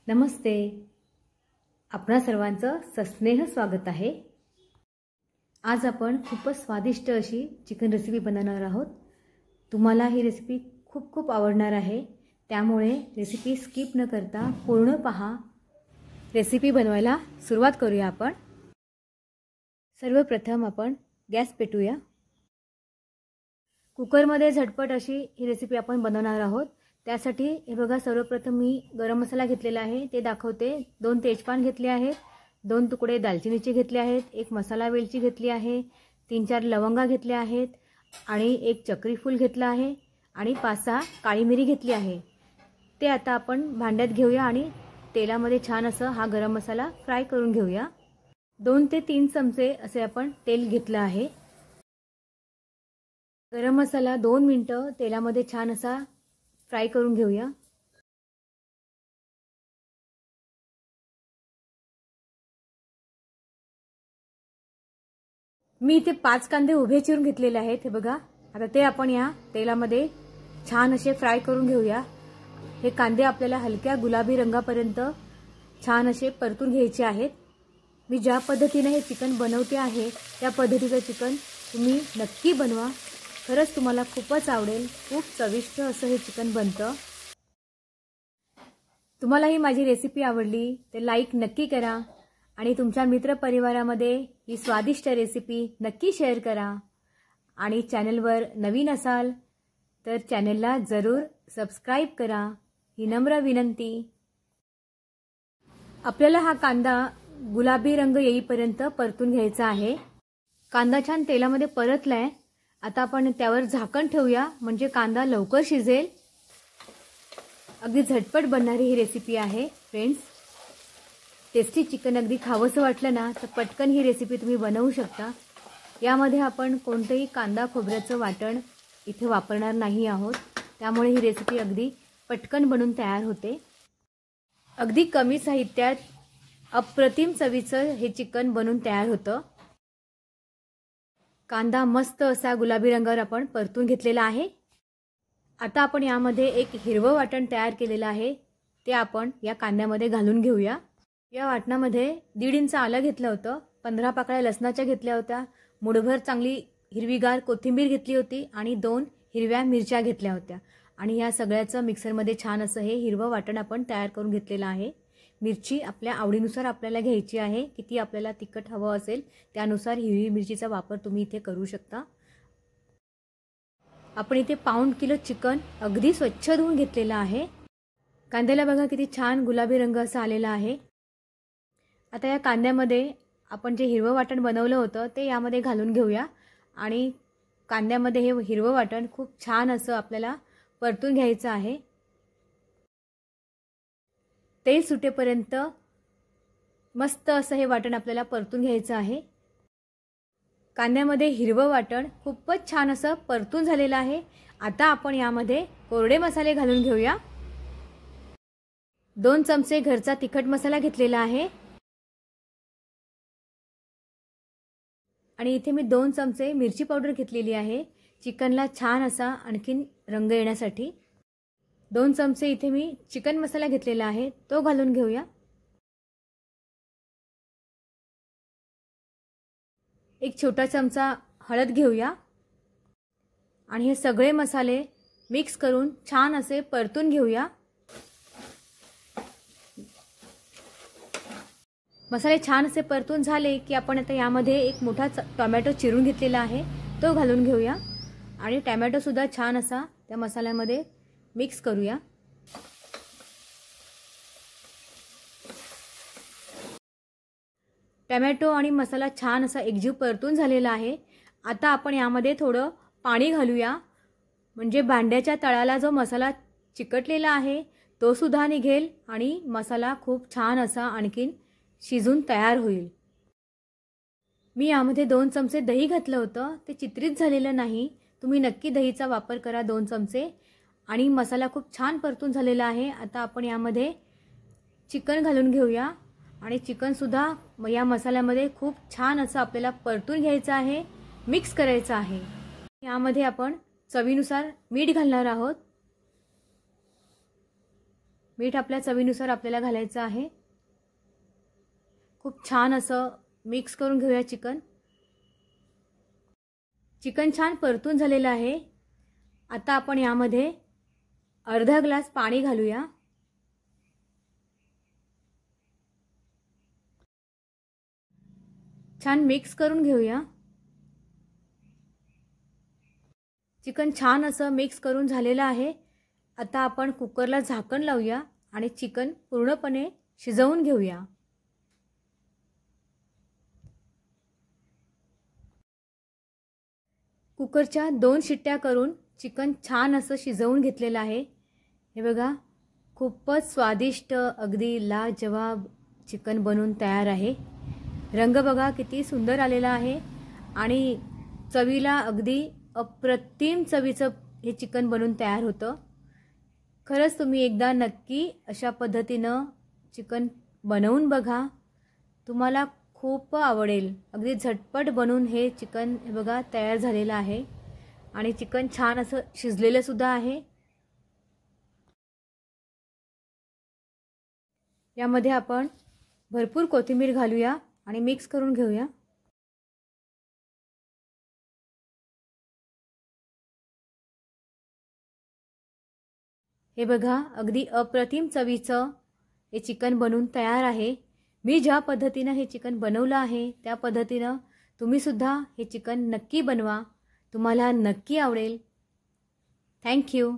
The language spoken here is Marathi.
नमस्ते. आपणा सर्वांचं सस्नेह स्वागत आहे. आज आपण खूपच स्वादिष्ट अशी चिकन रेसिपी बनवणार आहोत. तुम्हाला ही रेसिपी खूप आवडणार आहे, त्यामुळे रेसिपी स्किप न करता पूर्ण पहा. रेसिपी बनवायला सुरुवात करूया आपण. सर्वप्रथम आपण गॅस पेटूया. कुकरमध्ये झटपट अशी ही रेसिपी आपण बनवणार आहोत. त्यासाठी हे बघा, सर्वप्रथम मी गरम मसाला घेतलेला आहे ते दाखवते. 2 तेजपान घेतले आहेत, 2 तुकडे दालचिनीचे घेतले आहेत, 1 मसाला वेलची घेतली आहे, 3-4 लवंगा घेतल्या आहेत आणि 1 चक्री फूल घेतला आहे आणि 5-6 काळी मिरी घेतली आहे. ते आता आपण भांड्यात घेऊया आणि तेलामध्ये छान असं हा गरम मसाला फ्राय करून घेऊया. 2 ते 3 चमचे असे आपण तेल घेतलं आहे. गरम मसाला 2 मिनिटं तेलामध्ये छान असा फ्राय करून घेऊया. मी इथे 5 कांदे उभे चिरून घेतलेले आहेत. हे बघा, आता ते आपण या तेलामध्ये छान असे फ्राय करून घेऊया. हे कांदे आपल्याला हलक्या गुलाबी रंगापर्यंत छान असे परतून घ्यायचे आहेत. मी ज्या पद्धतीने हे चिकन बनवते आहे त्या पद्धतीचं चिकन तुम्ही नक्की बनवा. खरंच तुम्हाला खूपच आवडेल. खूप चविष्ट असं हे चिकन बनतं. तुम्हाला ही माझी रेसिपी आवडली तर लाईक नक्की करा आणि तुमच्या मित्रपरिवारामध्ये ही स्वादिष्ट रेसिपी नक्की शेअर करा. आणि चॅनलवर नवीन असाल तर चॅनलला जरूर सबस्क्राईब करा, ही नम्र विनंती. आपल्याला हा कांदा गुलाबी रंग येईपर्यंत परतून घ्यायचा आहे. कांदा छान तेलामध्ये परतलाय. आता आपण त्यावर झाकण ठेवूया, म्हणजे कांदा लवकर शिजेल. अगदी झटपट बनणारी ही रेसिपी आहे फ्रेंड्स. टेस्टी चिकन अगदी खावंसं वाटलं ना तर पटकन ही रेसिपी तुम्ही बनवू शकता. यामध्ये आपण कोणतेही कांदा खोबऱ्याचं वाटण इथे वापरणार नाही आहोत, त्यामुळे ही रेसिपी अगदी पटकन बनून तयार होते. अगदी कमी साहित्यात अप्रतिम चवीचं हे चिकन बनून तयार होतं. कांदा मस्त असा गुलाबी रंगावर आपण परतून घेतलेला आहे. आता आपण यामध्ये एक हिरवं वाटण तयार केलेलं आहे, ते आपण या कांद्यामध्ये घालून घेऊया. या वाटणामध्ये 1.5 इंच आलं घेतलं होतं, 15 पाकळ्या लसणाच्या घेतल्या होत्या, मुठभर चांगली हिरवीगार कोथिंबीर घेतली होती आणि 2 हिरव्या मिरच्या घेतल्या होत्या. आणि या सगळ्याचं मिक्सरमध्ये छान असं हे हिरवं वाटण आपण तयार करून घेतलेलं आहे. मिरची आपल्या आवडीनुसार आपल्याला घ्यायची आहे. किती आपल्याला तिखट हवं असेल त्यानुसार हिरवी मिरचीचा वापर तुम्ही इथे करू शकता. आपण इथे पाऊण किलो चिकन अगदी स्वच्छ धुवून घेतलेलं आहे. कांद्याला बघा किती छान गुलाबी रंग असा आलेला आहे. आता या कांद्यामध्ये आपण जे हिरवं वाटण बनवलं होतं ते यामध्ये घालून घेऊया आणि कांद्यामध्ये हे हिरवं वाटण खूप छान असं आपल्याला परतून घ्यायचं आहे. तेल सुटेपर्यंत मस्त असं हे वाटण आपल्याला परतून घ्यायचं आहे. कांद्यामध्ये हिरवं वाटण खूपच छान असं परतून झालेलं आहे. आता आपण यामध्ये कोरडे मसाले घालून घेऊया. 2 चमचे घरचा तिखट मसाला घेतलेला आहे आणि इथे मी 2 चमचे मिरची पावडर घेतलेली आहे, चिकनला छान असा आणखीन रंग येण्यासाठी. 2 चमचे इथे मी चिकन मसाला घेतलेला आहे, तो घालून घेऊया. 1 छोटा चमचा हळद घेऊया आणि हे सगळे मसाले मिक्स करून छान असे परतून घेऊया. मसाले छान असे परतून झाले की आपण आता यामध्ये एक मोठा टोमॅटो चिरून घेतलेला आहे, तो घालून घेऊया आणि टोमॅटो सुद्धा छान असा त्या मसाल्यामध्ये मिक्स करूया. टोमॅटो आणि मसाला छान असा एकजीव परतून झालेला आहे. आता आपण यामध्ये थोडं पाणी घालूया, म्हणजे भांड्याच्या तळाला जो मसाला चिकटलेला आहे तो सुद्धा निघेल आणि मसाला खूप छान असा आणखीन शिजून तयार होईल. मी यामध्ये 2 चमचे दही घातलं होतं, ते चित्रित झालेलं नाही. तुम्ही नक्की दहीचा वापर करा 2 चमचे. आणि मसाला खूप छान परतून झालेला आहे. आता आपण यामध्ये चिकन घालून घेऊया आणि चिकन सुद्धा या मसाल्यामध्ये खूप छान असं आपल्याला परतून घ्यायचं आहे, मिक्स करायचं आहे. यामध्ये आपण चवीनुसार मीठ घालणार आहोत. मीठ आपल्या चवीनुसार आपल्याला घालायचं आहे। खूप छान असं मिक्स करून घेऊया चिकन। चिकन छान परतून झालेलं आहे। आता आपण यामध्ये अर्धा ग्लास पाणी घालूया। छान मिक्स करून घेऊया। चिकन छान असं मिक्स करून झालेलं आहे। आता आपण कुकरला झाकण लावूया आणि चिकन पूर्णपणे शिजवून घेऊया। कुकरच्या 2 शिट्ट्या करून चिकन छान असं शिजवून घेतलेलं आहे। हे बघा, खूपच स्वादिष्ट अगदी लाजवाब चिकन बनून तयार आहे। रंग बघा किती सुंदर आलेला आहे आणि चवीला अगदी अप्रतिम चवीचं हे चिकन बनून तयार होतं। खरंच तुम्ही एकदा नक्की अशा पद्धतीनं चिकन बनवून बघा, तुम्हाला खूप आवडेल। अगदी झटपट बनून हे चिकन हे बघा तयार झालेलं आहे आणि चिकन छान असं शिजलेलं सुद्धा आहे। यामध्ये आपण भरपूर कोथिंबीर घालूया आणि मिक्स करून घेऊया। हे बघा, अगदी अप्रतिम चवीचं हे चिकन बनून तयार आहे। मी ज्या पद्धतीनं हे चिकन बनवलं आहे त्या पद्धतीनं तुम्ही सुद्धा हे चिकन नक्की बनवा, तुम्हाला नक्की आवडेल। Thank you.